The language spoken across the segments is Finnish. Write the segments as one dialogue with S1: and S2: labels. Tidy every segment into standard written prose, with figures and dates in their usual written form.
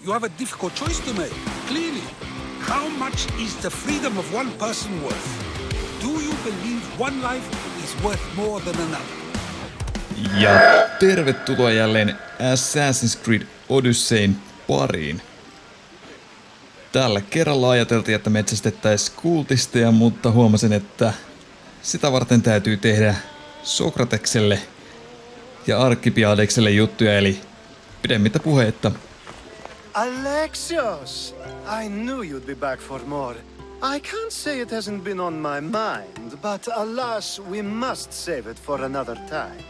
S1: you have a difficult choice to make. Clearly, how much is the freedom of one person worth? Do you believe one life is worth more than another?
S2: Ja tervetuloa jälleen Assassin's Creed Odysseyn pariin. Tällä kerralla ajateltiin, että metsästettäisiin kultisteja, mutta huomasin, että sitä varten täytyy tehdä Sokratekselle ja Arkibiadekselle juttuja, eli pidemmittä puheitta.
S3: Alexios! I knew you'd be back for more. I can't say it hasn't been on my mind, but alas, we must save it for another time.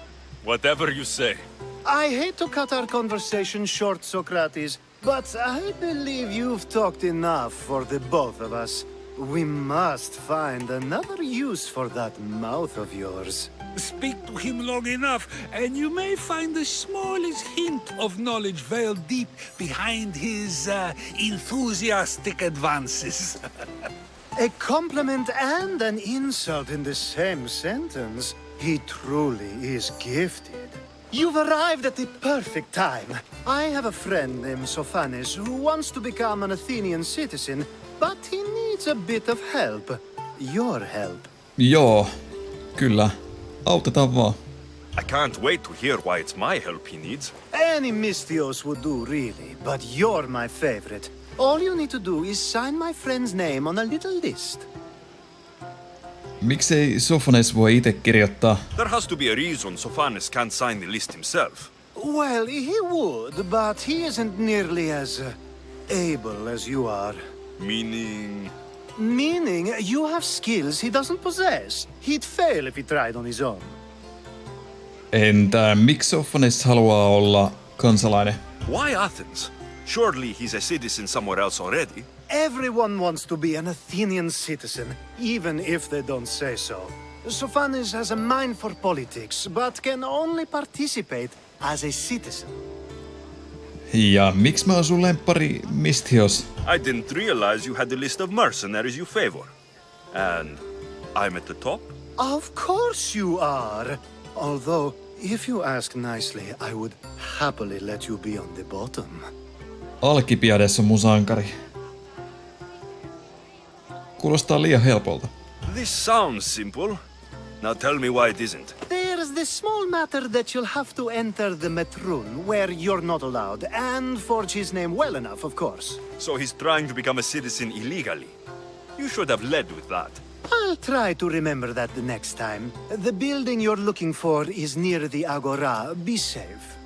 S4: Whatever you say.
S3: I hate to cut our conversation short, Socrates, but I believe you've talked enough for the both of us. We must find another use for that mouth of yours.
S1: Speak to him long enough, and you may find the smallest hint of knowledge veiled deep behind his enthusiastic advances.
S3: A compliment and an insult in the same sentence. He truly is gifted. You've arrived at the perfect time. I have a friend named Sophanes who wants to become an Athenian citizen, but he needs a bit of help. Your help.
S2: Joo, kyllä. Autetaan vaan.
S4: I can't wait to hear why it's my help he needs.
S3: Any Mystios would do, really, but you're my favorite. All you need to do is sign my friend's name on a little list.
S2: Miksei Sophanes voi itse kirjoittaa?
S4: There has to be a reason Sophanes can't sign the list himself.
S3: Well, he would, but he isn't nearly as able as you are.
S4: Meaning...
S3: Meaning, you have skills he doesn't possess. He'd fail if he tried on his own.
S2: Entä miksi Sophanes haluaa olla kansalainen?
S4: Why Athens? Surely he's a citizen somewhere else already.
S3: Everyone wants to be an Athenian citizen, even if they don't say so. Sophanes has a mind for politics, but can only participate as a citizen.
S2: Ja miksi mä oon sun lemppari Misthios?
S4: I didn't realize you had a list of mercenaries you favor. And I'm at the top?
S3: Of course you are. Although, if you ask nicely, I would happily let you be on the bottom.
S2: Alkibiades on mun sankari. Kuulostaa liian helpolta.
S4: This sounds simple. Now tell me why it isn't.
S3: There's the small matter that you'll have to enter the Metrun, where you're not allowed, and forge his name well enough, of course.
S4: So he's trying to become a citizen illegally. You should have led with that.
S3: I'll try to remember that the next time. The building you're looking for is near the Agora. Be safe.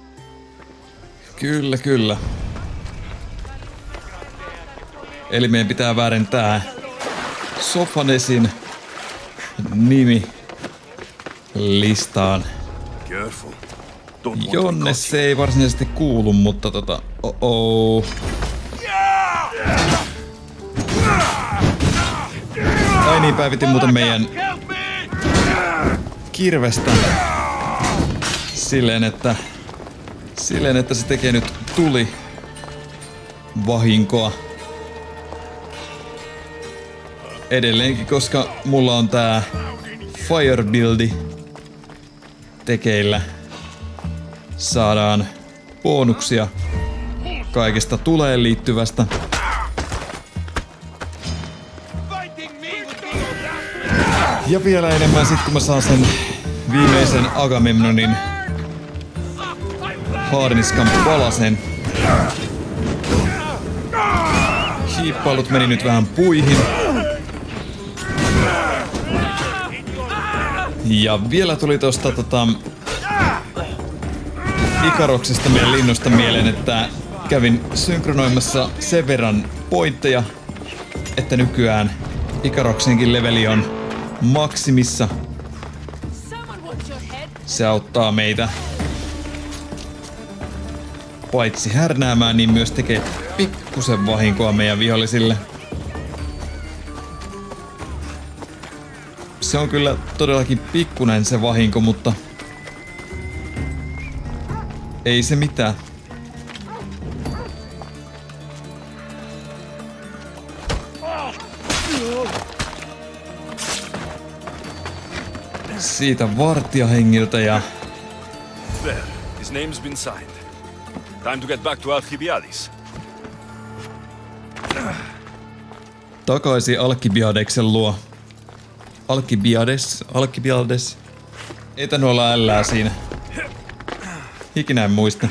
S2: Kyllä, kyllä. Eli meidän pitää väärentää Sophanesin nimi listaan.
S4: Careful. Don't
S2: Jonne se ei varsinaisesti kuulu, mutta Ai niin, päivitin muuten meidän kirvestä silleen, että se tekee nyt vahinkoa. Edelleenkin, koska mulla on tää fire buildi tekeillä, saadaan bonuksia kaikesta tuleen liittyvästä. Ja vielä enemmän sit, kun mä saan sen viimeisen Agamemnonin haarniskan palasen. Hiippailut meni nyt vähän puihin. Ja vielä tuli tosta Ikaroksesta meidän linnusta mieleen, että kävin synkronoimassa sen verran pointteja, että nykyään Ikaroksenkin leveli on maksimissa. Se auttaa meitä paitsi härnäämään, niin myös tekee pikkusen vahinkoa meidän vihollisille. Se on kyllä todellakin pikkunen se vahinko, mutta ei se mitään. Siitä vartijahengiltä ja...
S4: There, his name's been signed. Time to get back to Arkibiadeksen.
S2: Takaisin Alkibiadeksen luo. Alkibiades. Ei tainnut olla ällää siinä. Ikinä en muista.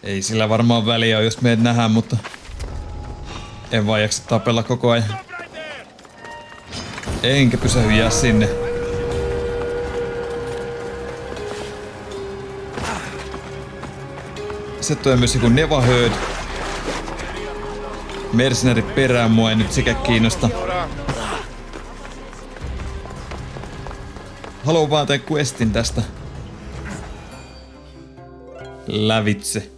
S2: Ei sillä varmaan väliä, jos meidät nähdään, mutta en vaan jaksa tapella koko ajan. Enkä pysähy jää sinne. Se toi myös joku nevahööd. Mercenärit perään mua ei nyt sekä kiinnosta. Haluan vaan tän questin tästä lävitse.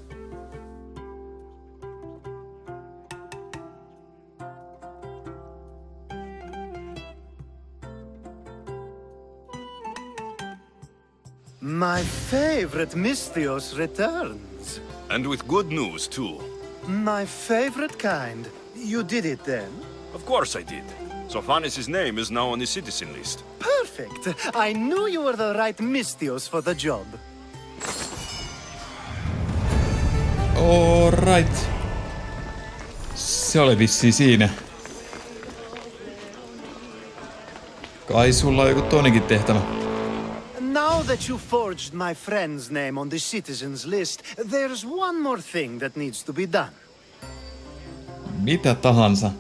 S3: My favorite Mystios returns.
S4: And with good news, too.
S3: My favorite kind. You did it then?
S4: Of course I did. Sophanis' name is now on the citizen list.
S3: Perfect. I knew you were the right Mystios for the job.
S2: Alright. Se oli vissiin siinä. Kai sulla on joku toinenkin tehtävä.
S3: Now that you forged my friend's name on the citizens list, there's one more thing that needs to be done.
S2: Mitä tahansa.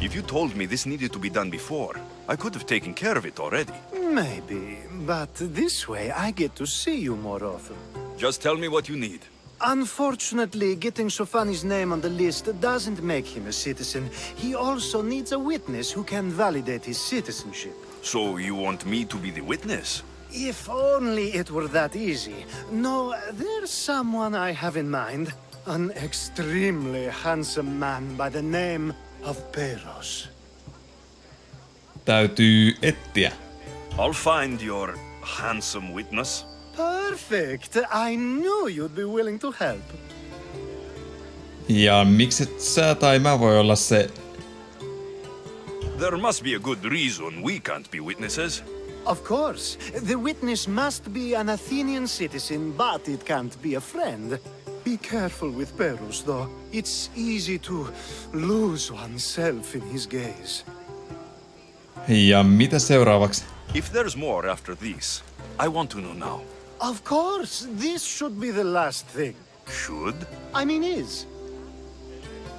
S4: If you told me this needed to be done before, I could have taken care of it already.
S3: Maybe, but this way I get to see you more often.
S4: Just tell me what you need.
S3: Unfortunately, getting Sophanis' name on the list doesn't make him a citizen. He also needs a witness who can validate his citizenship.
S4: So you want me to be the witness?
S3: If only it were that easy. No, there's someone I have in mind. An extremely handsome man by the name of Peros.
S2: Täytyy etsiä.
S4: I'll find your handsome witness.
S3: Perfect. I knew you'd be willing to help.
S2: Ja mikset sä tai mä voi olla se...
S4: There must be a good reason we can't be witnesses.
S3: Of course. The witness must be an Athenian citizen, but it can't be a friend. Be careful with Peros, though. It's easy to lose oneself in his gaze.
S2: Ja mitä seuraavaksi?
S4: If there's more after this, I want to know now.
S3: Of course, this should be the last thing.
S4: Should?
S3: I mean is.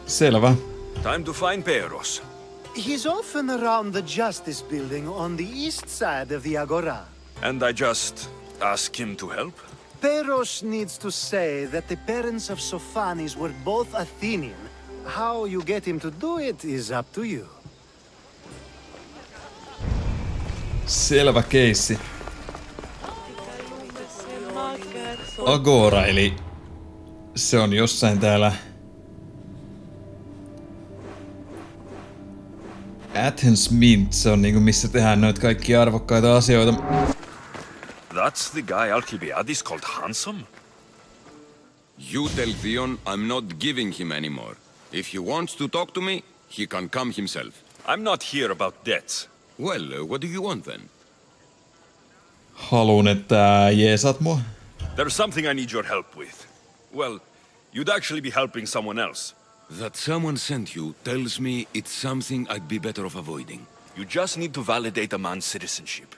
S2: Selvä.
S4: Time to find Peros.
S3: He's often around the Justice Building on the east side of the Agora.
S4: And I just ask him to help?
S3: Peros needs to say that the parents of Sophanis were both Athenian. How you get him to do it is up to you.
S2: Selvä keissi. Agora, eli se on jossain täällä Athens Mint, se on niinku missä tehdään noita kaikki arvokkaita asioita.
S4: That's the guy Alkibiadeksen called handsome?
S5: You tell Theon I'm not giving him anymore. If he wants to talk to me, he can come himself.
S4: I'm not here about debts.
S5: Well, what do you want then?
S2: Haluun, että jeesat mua.
S4: There's something I need your help with. Well, you'd actually be helping someone else.
S5: That someone sent you tells me it's something I'd be better off avoiding.
S4: You just need to validate a man's citizenship.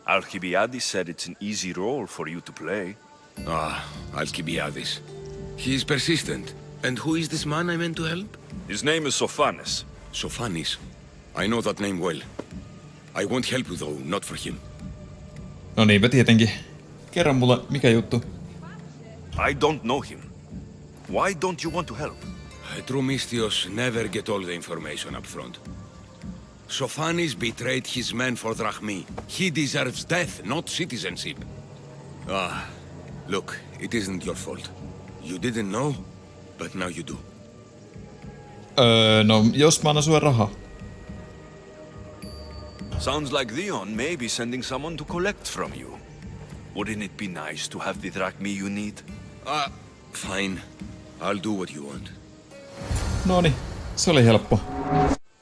S4: Alkibiadeksen said it's an easy role for you to play.
S5: Ah, Alkibiadeksen. He's persistent. And who is this man I meant to help?
S4: His name is Sophanis.
S5: Sophanis. I know that name well. I won't help you though, not for him.
S2: No niinpä tietenkin. Kerro mulle, mikä juttu?
S4: I don't know him. Why don't you want to help?
S5: True Mystios never get all the information up front. Sophanis betrayed his men for drachmi. He deserves death, not citizenship. Ah, look, it isn't your fault. You didn't know, but now you do.
S2: No, jos mä annan sulle rahaa.
S4: Sounds like Theon may be sending someone to collect from you. Wouldn't it be nice to have the drachmi you need?
S5: Fine. I'll do what you want.
S2: Noni, se oli helppo.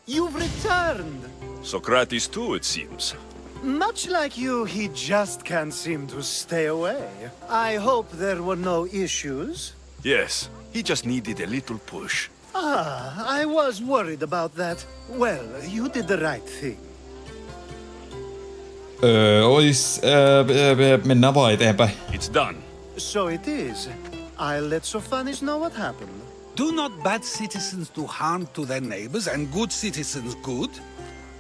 S3: You've returned!
S4: Sokrates too, it seems.
S3: Much like you, he just can't seem to stay away. I hope there were no issues.
S4: Yes, he just needed a little push.
S3: I was worried about that. Well, you did the right thing.
S2: Mennään vaan eteenpäin.
S4: It's done.
S3: So it is. I'll let Sophanis know what happened.
S1: Do not bad citizens do harm to their neighbors and good citizens good?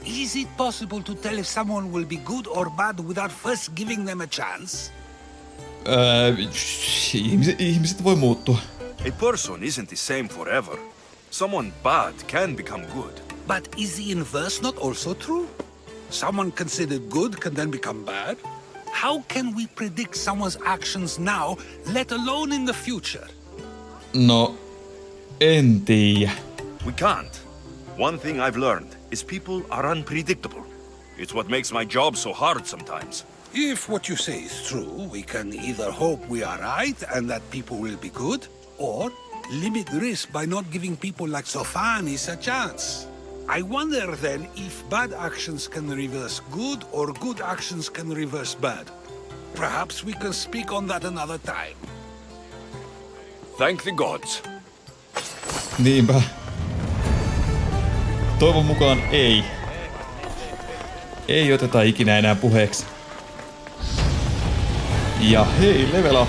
S1: Is it possible to tell if someone will be good or bad without first giving them a chance?
S2: Ihmiset voi muuttua.
S4: A person isn't the same forever. Someone bad can become good.
S1: But is the inverse not also true? Someone considered good can then become bad? How can we predict someone's actions now, let alone in the future?
S2: No, en tiedä.
S4: We can't. One thing I've learned is people are unpredictable. It's what makes my job so hard sometimes.
S1: If what you say is true, we can either hope we are right and that people will be good, or limit the risk by not giving people like Sophanis a chance. I wonder then if bad actions can reverse good or good actions can reverse bad. Perhaps we can speak on that another time.
S4: Thank the gods.
S2: Niinpä. Toivon mukaan ei. Ei oteta ikinä enää puheeksi. Ja hei, level up.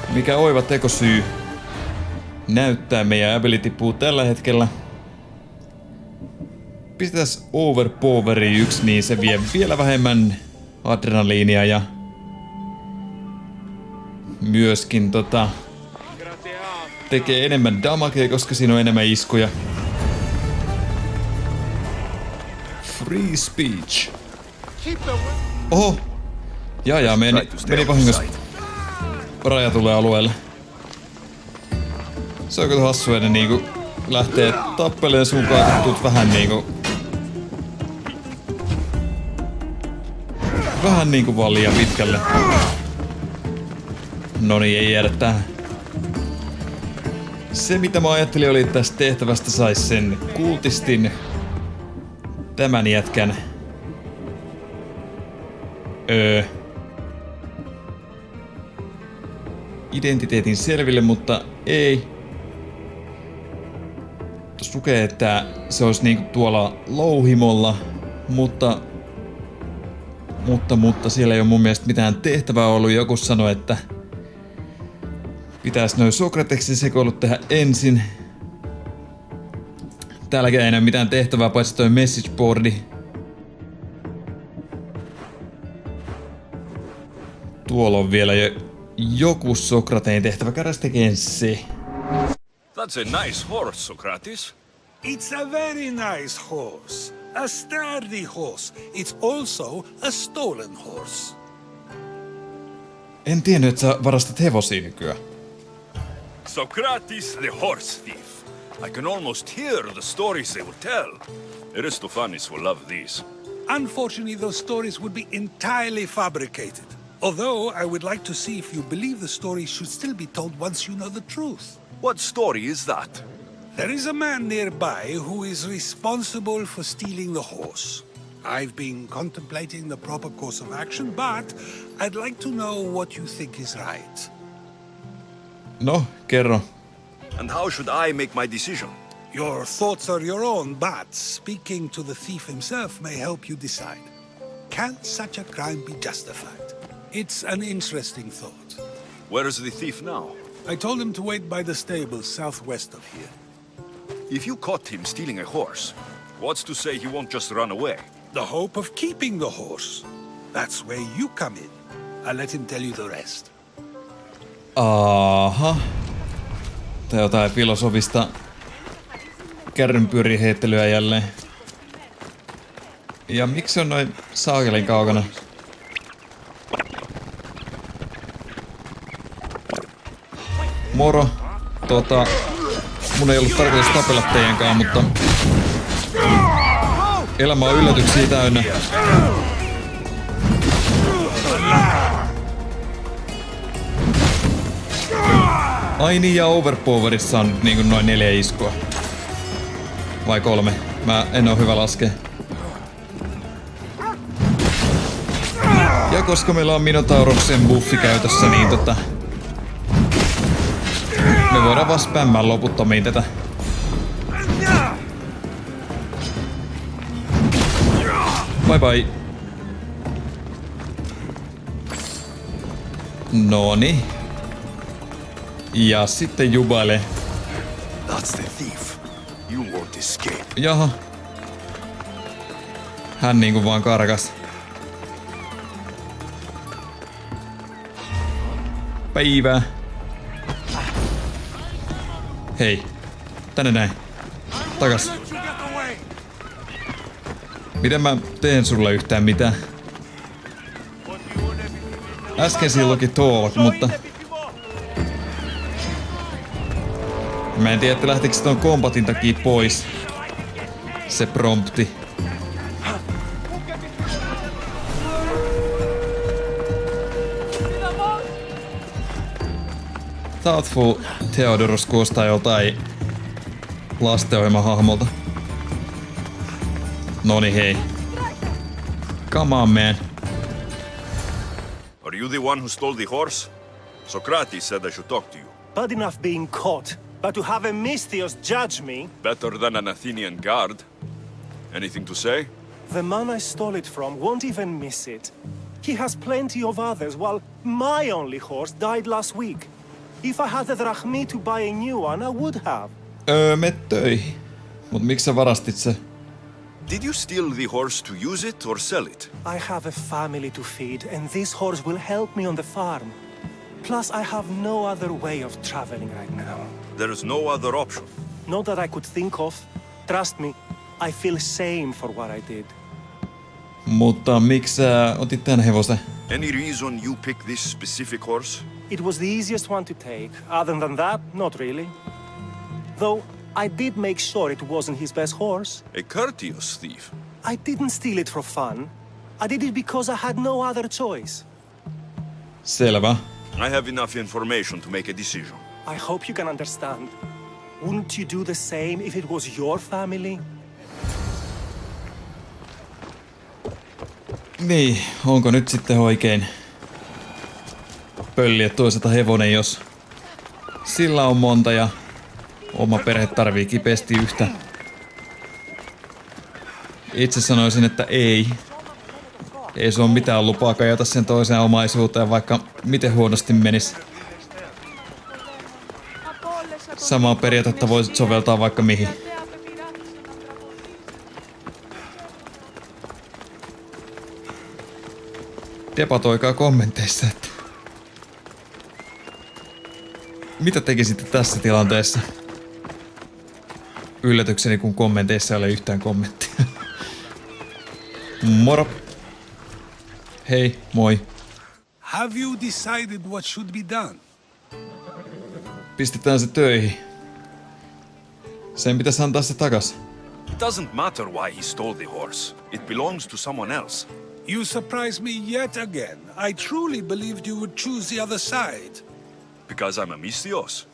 S2: Mikä oiva tekosyy näyttää meidän ability puu tällä hetkellä. Pistetäs overpoweri 1, niin se vie vielä vähemmän adrenaliinia ja myöskin tekee enemmän damagea, koska siinä on enemmän iskuja. Free speech. Oho! Jaa, meni vahingossa rajatulle alueelle. Se on kyllä hassu, että niinku lähtee tappeleen sunkaan, kun tuut vähän niinku vaan liian pitkälle. Noniin, ei jäädä tähän. Se mitä mä ajattelin oli, että tästä tehtävästä sais sen kultistin tämän jätkän identiteetin selville, mutta ei. Tuossa lukee, että se olisi niinku tuolla louhimolla, mutta siellä ei ole mun mielestä mitään tehtävää ollut. Joku sanoi, että pitäisi noin Sokrateksen sekoilut tehdä ensin. Täälläkään ei enää mitään tehtävää, paitsi toi message boardi. Tuolla on vielä joku Sokrateen tehtävä. Käydään tekemään se.
S4: That's a nice horse, Sokrates.
S1: It's a very nice horse. A sturdy horse. It's also a stolen horse.
S2: En tiennyt, että sä varastat hevosia nykyään.
S4: Sokrates the horse thief. I can almost hear the stories they would tell. Aristophanes will love these.
S1: Unfortunately, those stories would be entirely fabricated. Although I would like to see if you believe the story should still be told once you know the truth.
S4: What story is that?
S1: There is a man nearby who is responsible for stealing the horse. I've been contemplating the proper course of action, but I'd like to know what you think is right.
S2: No, kerro.
S4: And how should I make my decision?
S1: Your thoughts are your own, but speaking to the thief himself may help you decide. Can such a crime be justified? It's an interesting thought.
S4: Where is the thief now?
S1: I told him to wait by the stables southwest of here.
S4: If you caught him stealing a horse, what's to say he won't just run away?
S1: The hope of keeping the horse. That's where you come in. I'll let him tell you the rest.
S2: Aha. Tai jotain filosofista kärrynpyöriheittelyä jälleen. Ja miksi on noin saakelin kaukana? Moro. Mun ei ollut tarkoitus tapella teidänkaan, mutta elämä on yllätyksiä täynnä. Ai niin, ja overpowerissa on nyt niinku noin 4 iskua. Vai 3? Mä en oo hyvä laskea. Ja koska meillä on Minotauroksen buffi käytössä, niin me voidaan vaan spämmää loputtomiin tätä. Bye bye. Noni. Ja sitten jubaile.
S4: That's the thief. You won't escape.
S2: Jaha. Hän niinku vaan karkas. Päivää. Hei. Tänne näin. Takas. Miten mä teen sulle yhtään mitään? Äsken silloinkin talk, mutta... Mä en tiedä, että lähtikö ton kombatin takia pois. Se prompti. Thoughtful Theodorus kuulostaa joltain lastenohjelmahahmolta. Noni hei. Come on, man.
S4: Are you the one who stole the horse? Sokrates said I should talk to you.
S6: Bad enough being caught, but to have a Misthios judge me?
S4: Better than an Athenian guard. Anything to say?
S6: The man I stole it from won't even miss it. He has plenty of others, while my only horse died last week. If I had the drachmi to buy a new one, I would have.
S2: Me töihin. Mut miksi sä varastit se?
S4: Did you steal the horse to use it or sell it?
S6: I have a family to feed, and this horse will help me on the farm. Plus, I have no other way of traveling right now.
S4: There is no other option.
S6: Not that I could think of. Trust me, I feel shame for what I did.
S2: Mutta miksi sä otit tän hevosen?
S4: Any reason you picked this specific horse?
S6: It was the easiest one to take. Other than that, not really. Though, I did make sure it wasn't his best horse.
S4: A courteous thief.
S6: I didn't steal it for fun. I did it because I had no other choice.
S2: Selvä.
S4: I have enough information to make a decision.
S6: I hope you can understand. Wouldn't you do the same if it was your family?
S2: Niin, onko nyt sitten oikein pölliä toiselta hevonen, jos sillä on monta ja oma perhe tarvii kipeästi yhtä? Itse sanoisin, että ei. Ei se ole mitään lupaa kajata sen toiseen omaisuuteen, vaikka miten huonosti menisi. Samaa periaatetta voisit soveltaa vaikka mihin. Debatoikaa kommenteissa, että mitä tekisitte tässä tilanteessa? Yllätykseni, kun kommenteissa ei ole yhtään kommenttia. Moro! Hei, moi.
S1: Have you decided what should be done?
S2: Pistetään se töihin. Sen pitäisi antaa se takas.
S4: It doesn't matter why he stole the horse. It belongs to someone else.
S1: You surprise me yet again. I truly believed you would choose the other side.
S4: Because I'm a Misthios.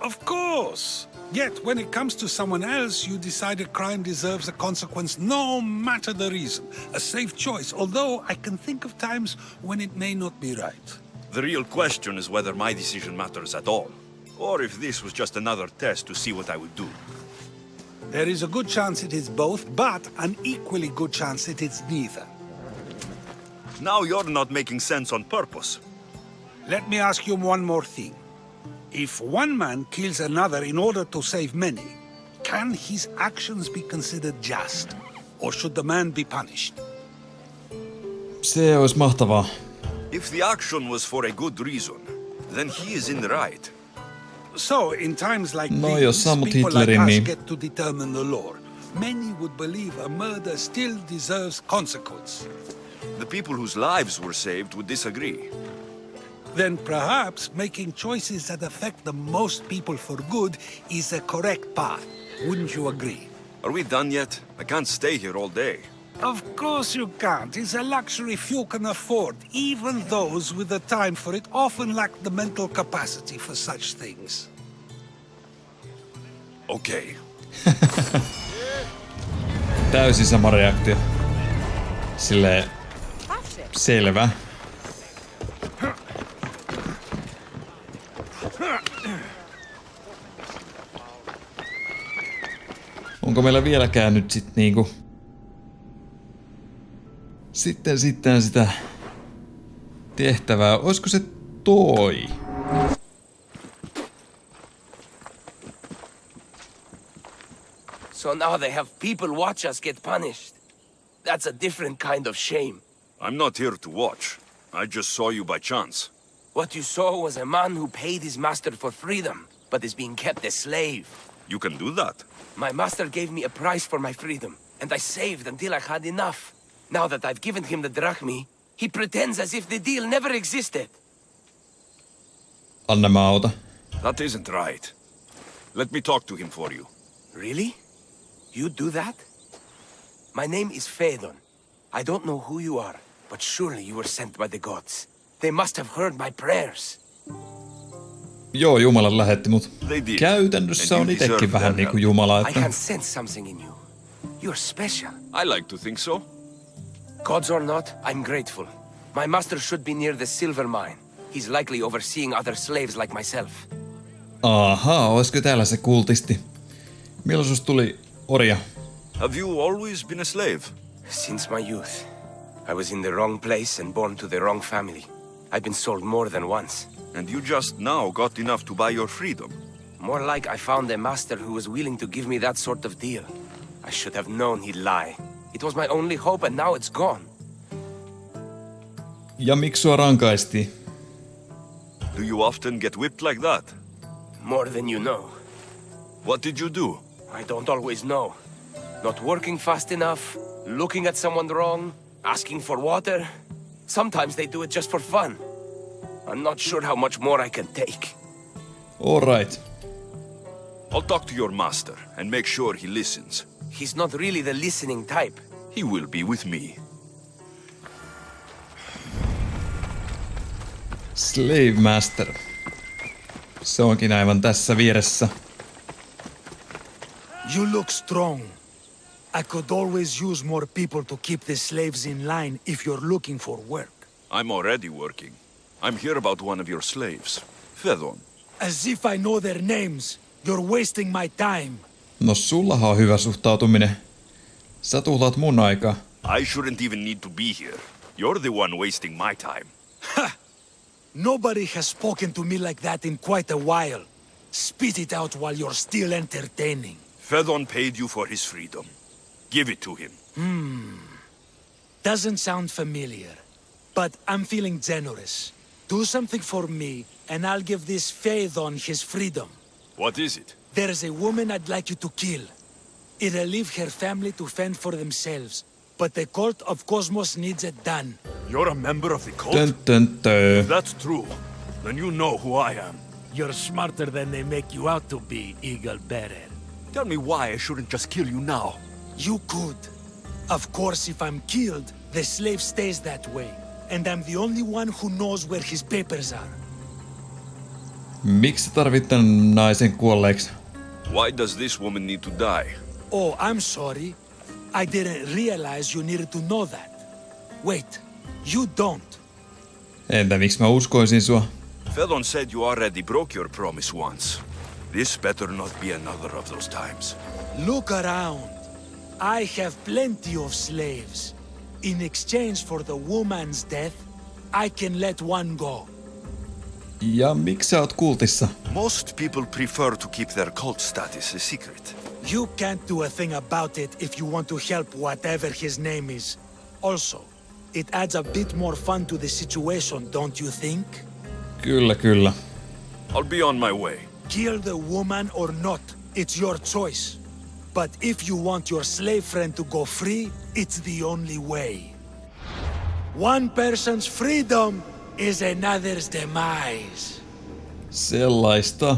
S1: Of course. Yet, when it comes to someone else, you decide a crime deserves a consequence no matter the reason. A safe choice, although I can think of times when it may not be right.
S4: The real question is whether my decision matters at all. Or if this was just another test to see what I would do.
S1: There is a good chance it is both, but an equally good chance it is neither.
S4: Now you're not making sense on purpose.
S1: Let me ask you one more thing. If one man kills another in order to save many, can his actions be considered just? Or should the man be punished?
S2: Se olisi mahtavaa.
S4: If the action was for a good reason, then he is in the right.
S1: So, in times like
S2: No, jos
S1: these,
S2: sammut
S1: people like
S2: Hitlerin,
S1: us
S2: niin
S1: get to determine the law. Many would believe a murder still deserves consequence.
S4: The people whose lives were saved would disagree.
S1: Then perhaps making choices that affect the most people for good is a correct path. Wouldn't you agree?
S4: Are we done yet? I can't stay here all day.
S1: Of course you can't. It's a luxury few can afford. Even those with the time for it often lack the mental capacity for such things.
S4: Okay.
S2: Täysin sama reaktio. Silleen selvä. onko meillä vieläkään nyt sit niinku... Sitten sitä tehtävää. Olisiko se toi?
S7: So now they have people watch us get punished. That's a different kind of shame.
S4: I'm not here to watch. I just saw you by chance.
S7: What you saw was a man who paid his master for freedom, but is being kept a slave.
S4: You can do that.
S7: My master gave me a price for my freedom, and I saved until I had enough. Now that I've given him the drachmi, he pretends as if the deal never existed.
S2: Anna mä auta.
S4: That isn't right. Let me talk to him for you.
S7: Really? You do that? My name is Phaedon. I don't know who you are, but surely you were sent by the gods. They must have heard my prayers.
S2: Joo, Jumala lähetti mut.
S4: They did.
S2: Käytännössä
S4: And
S2: on
S4: you
S2: itekin
S4: deserve
S2: vähän
S4: their
S2: niinku
S4: help.
S2: Jumala,
S7: I
S2: että...
S7: can sense something in you. You're special.
S4: I like to think so.
S7: Gods or not, I'm grateful. My master should be near the silver mine. He's likely overseeing other slaves like myself.
S2: Ahaa, olisiko täällä se kultisti? Milloin susta tuli orja?
S4: Have you always been a slave?
S7: Since my youth, I was in the wrong place and born to the wrong family. I've been sold more than once.
S4: And you just now got enough to buy your freedom.
S7: More like I found a master who was willing to give me that sort of deal. I should have known he'd lie. It was my only hope and now it's gone.
S2: Ja miksi sua rankaistiin?
S4: Do you often get whipped like that?
S7: More than you know.
S4: What did you do?
S7: I don't always know. Not working fast enough, looking at someone wrong, asking for water. Sometimes they do it just for fun. I'm not sure how much more I can take.
S2: Alright.
S4: I'll talk to your master and make sure he listens.
S7: He's not really the listening type.
S4: He will be with me.
S2: Slave Master. Se onkin aivan tässä vieressä.
S8: You look strong. I could always use more people to keep the slaves in line if you're looking for work.
S4: I'm already working. I'm here about one of your slaves, Phaedon.
S8: As if I know their names. You're wasting my time.
S2: No sullahan on hyvä suhtautuminen. Sä tuhlaat mun aikaa.
S4: I shouldn't even need to be here. You're the one wasting my time.
S8: Nobody has spoken to me like that in quite a while. Spit it out while you're still entertaining.
S4: Phaedon paid you for his freedom. Give it to him.
S8: Doesn't sound familiar. But I'm feeling generous. Do something for me, and I'll give this Phaedon his freedom.
S4: What is it?
S8: There's a woman I'd like you to kill. It'll leave her family to fend for themselves. But the cult of Cosmos needs it done.
S4: You're a member of the cult?
S2: Tö.
S4: That's true. Then you know who I am.
S8: You're smarter than they make you out to be, Eagle Bearer.
S4: Tell me why I shouldn't just kill you now.
S8: You could. Of course, if I'm killed, the slave stays that way. And I'm the only one who knows where his papers are.
S2: Miksi tarvit tän naisen kuolleeksi?
S4: Why does this woman need to die?
S8: Oh, I'm sorry. I didn't realize you needed to know that. Wait, you don't.
S2: Entä miksi mä uskoisin sua?
S4: Phaedon said you already broke your promise once. This better not be another of those times.
S8: Look around. I have plenty of slaves. In exchange for the woman's death, I can let one go.
S2: Ja miksi sä oot kultissa?
S4: Most people prefer to keep their cult status a secret.
S8: You can't do a thing about it if you want to help whatever his name is. Also, it adds a bit more fun to the situation, don't you think?
S2: Kyllä.
S4: I'll be on my way.
S8: Kill the woman or not, it's your choice. But if you want your slave friend to go free, it's the only way. One person's freedom is another's demise.
S2: Sellaista.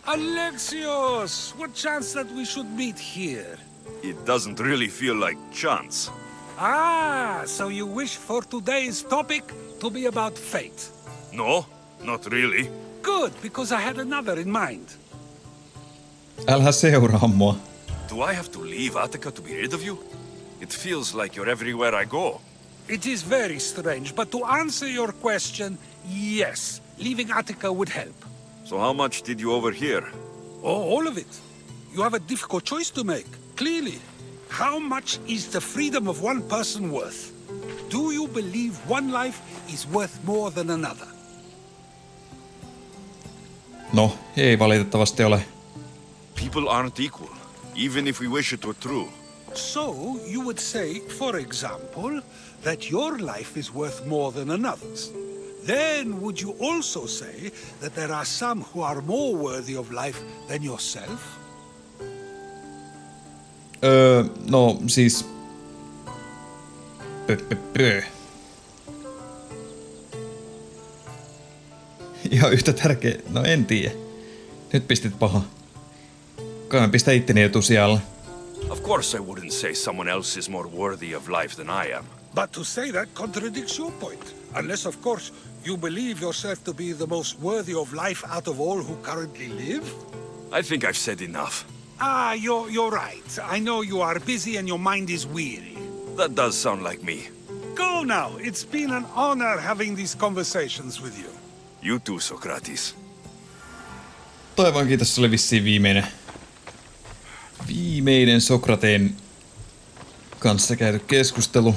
S1: Alexios! What chance that we should meet here?
S4: It doesn't really feel like chance.
S1: Ah, so you wish for today's topic to be about fate.
S4: No, not really.
S1: Good, because I had another in mind.
S2: Älä seuraa mua.
S4: Do I have to leave Attica to be rid of you? It feels like you're everywhere I go.
S1: It is very strange, but to answer your question, yes, leaving Attica would help.
S4: So how much did you overhear?
S1: Oh, all of it. You have a difficult choice to make, clearly. How much is the freedom of one person worth? Do you believe one life is worth more than another?
S2: No, ei valitettavasti ole.
S4: People aren't equal, even if we wish it were true.
S1: So, you would say, for example, that your life is worth more than another's. Then would you also say that there are some who are more worthy of life than yourself?
S2: No siis... Ihan yhtä tärkeä... No en tiedä. Nyt pistit paha. Kai mä pistän itteni etusijalle.
S4: Of course I wouldn't say someone else is more worthy of life than I am.
S1: But to say that contradicts your point. Unless, of course, you believe yourself to be the most worthy of life out of all who currently live?
S4: I think I've said enough.
S1: Ah, you're right. I know you are busy and your mind is weary.
S4: That does sound like me.
S1: Go now. It's been an honor having these conversations with you.
S4: You too, Sokrates.
S2: Toivon kiitos, se oli vissiin viimeinen Sokrateen kanssa käyty keskustelu.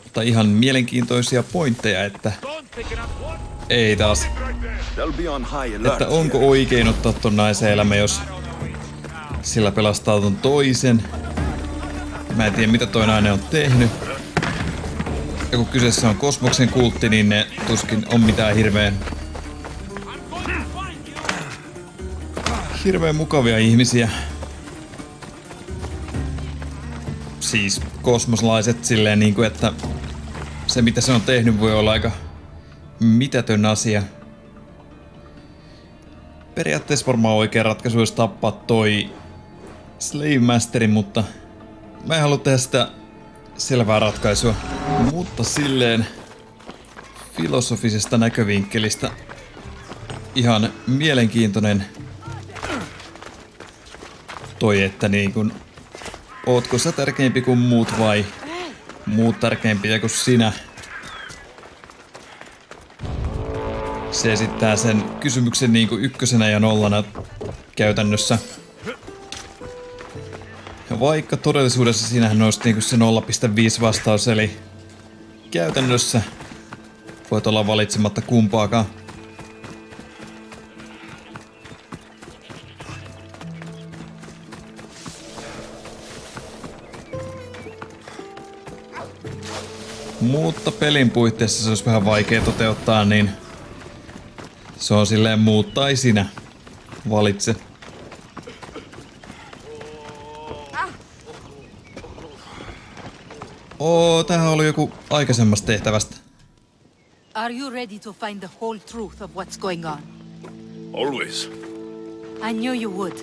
S2: Mutta ihan mielenkiintoisia pointteja, että ei taas, että onko oikein ottaa ton naisen elämä, jos sillä pelastaa ton toisen. Mä en tiedä mitä toi nainen on tehnyt. Ja kun kyseessä on kosmoksen kultti, niin ne tuskin on mitään hirveän mukavia ihmisiä. Siis kosmoslaiset silleen niinku, että se mitä se on tehnyt voi olla aika mitätön asia. Periaatteessa varmaan oikea ratkaisu olisi tappaa toi Slave Masterin, mutta mä en halua tehdä sitä selvää ratkaisua. Mutta silleen filosofisesta näkövinkkelistä ihan mielenkiintoinen toi, että niin kun, ootko sä tärkeämpi kuin muut vai muut tärkeämpiä kuin sinä? Se esittää sen kysymyksen niin kuin ykkösenä ja nollana käytännössä. Ja vaikka todellisuudessa siinähän olisi niin kuin se 0,5 vastaus, eli käytännössä voit olla valitsematta kumpaakaan. Mutta pelin puitteissa se olisi vähän vaikea toteuttaa, niin se on silleen muut tai sinä. Valitse. Tämähän oli joku aikaisemmasta tehtävästä.
S9: Are you ready to find the whole truth of what's going on?
S4: Always.
S9: I knew you would.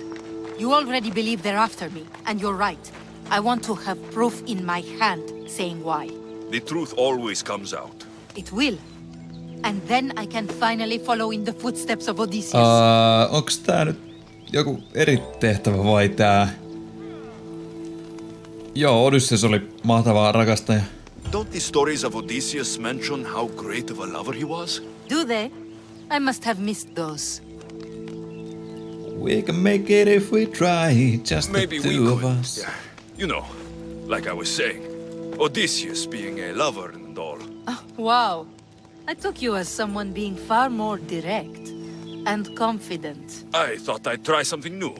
S9: You already believe they're after me, and you're right. I want to have proof in my hand saying why.
S4: The truth always comes out.
S9: It will. And then I can finally follow in the footsteps of Odysseus.
S2: Onks tää nyt joku eri tehtävä vai tää? Joo, Odysseus oli mahtava rakastaja.
S4: Don't the stories of Odysseus mention how great of a lover he was?
S9: Do they? I must have missed those.
S2: We can make it if we try, just
S4: Maybe
S2: the
S4: we
S2: two of
S4: could.
S2: us.
S4: Yeah. You know, like I was saying, Odysseus being a lover and all.
S9: Oh, wow. I took you as someone being far more direct and confident.
S4: I thought I'd try something new.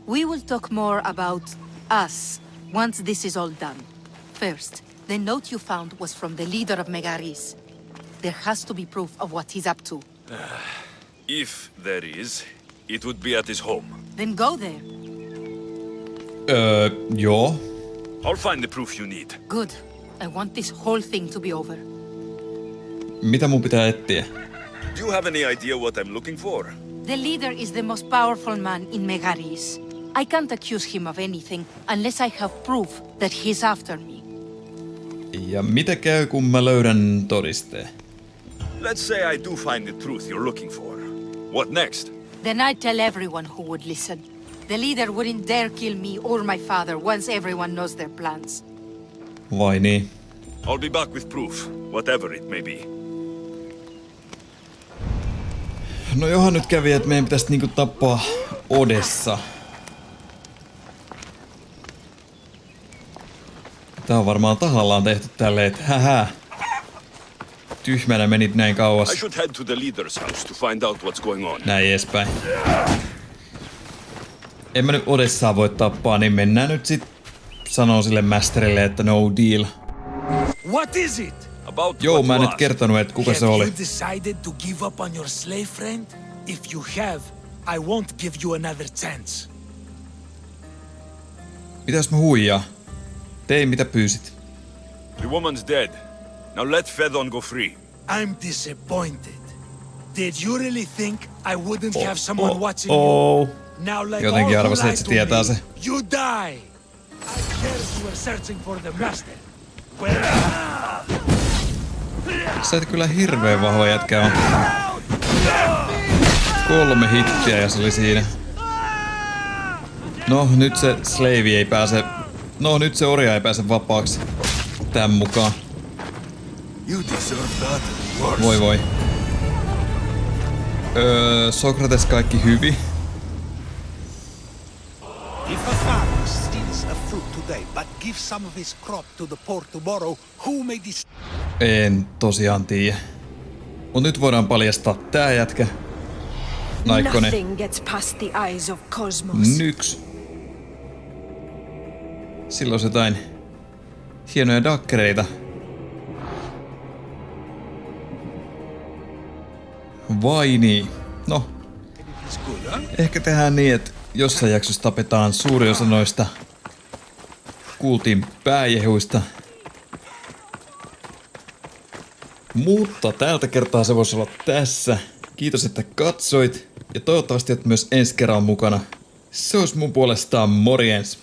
S9: We will talk more about us once this is all done. First, the note you found was from the leader of Megaris. There has to be proof of what he's up to.
S4: If there is, it would be at his home.
S9: Then go there.
S2: Joo.
S4: I'll find the proof you need.
S9: Good. I want this whole thing to be over.
S2: Mitä mun pitää etsiä?
S4: Do you have any idea what I'm looking for?
S9: The leader is the most powerful man in Megaris. I can't accuse him of anything unless I have proof that he's after me.
S2: Ja mitä käy, kun mä löydän todisteen?
S4: Let's say I do find the truth you're looking for. What next?
S9: Then I'd tell everyone who would listen. The leader wouldn't dare kill me or my father once everyone knows their plans.
S2: Vai niin?
S4: I'll be back with proof, whatever it may be.
S2: No johan nyt kävi, että meidän pitäisi niinku tappaa Odessa. Tää on varmaan tahallaan tehty tälleen, että hähä. Tyhmänä menit näin kauas.
S4: I should head to the leader's house to find out what's going on.
S2: Näin edespäin. En mä nyt Odessaa voi tappaa, niin mennään nyt sit sanoo sille masterille, että no deal.
S8: What is it?
S2: Joo, mä en nyt kertonut, että kuka se oli.
S8: Have you decided to give up on your slave friend? If you have, I won't give you another chance.
S2: Mitäs mä huijaa? Tein mitä pyysit.
S4: The woman's dead. Now let Fedon go free.
S8: I'm disappointed. Did you really think I wouldn't have someone watching you? Now, like
S2: jotenkin
S8: all who
S2: arvasin,
S8: lied
S2: että se
S8: to
S2: tietää
S8: me,
S2: se.
S8: you die. I heard you were searching for the master. Where?
S2: Sä et kyllä hirveen vahva jätkä on. 3 hittiä ja se oli siinä. No nyt se slave ei pääse. No nyt se orja ei pääse vapaaksi. Tän mukaan. Voi voi. Sokrates kaikki hyvin.
S1: If a farmer steals a fruit today, but gives some of his crop to the poor tomorrow, who may this...
S2: En tosiaan tiedä. Mut nyt voidaan paljastaa tää jätkä. Naikkonen.
S10: Nothing gets past the eyes of Cosmos.
S2: Nyks. Silloin on jotain hienoja dakkereita. Vai niin? No. Ehkä tehdään niin, että jossain jaksossa tapetaan suuri osa noista kultin pääjehuista. Mutta tältä kertaa se voisi olla tässä. Kiitos, että katsoit. Ja toivottavasti olet myös ensi kerran mukana. Se olisi mun puolestaan morjens.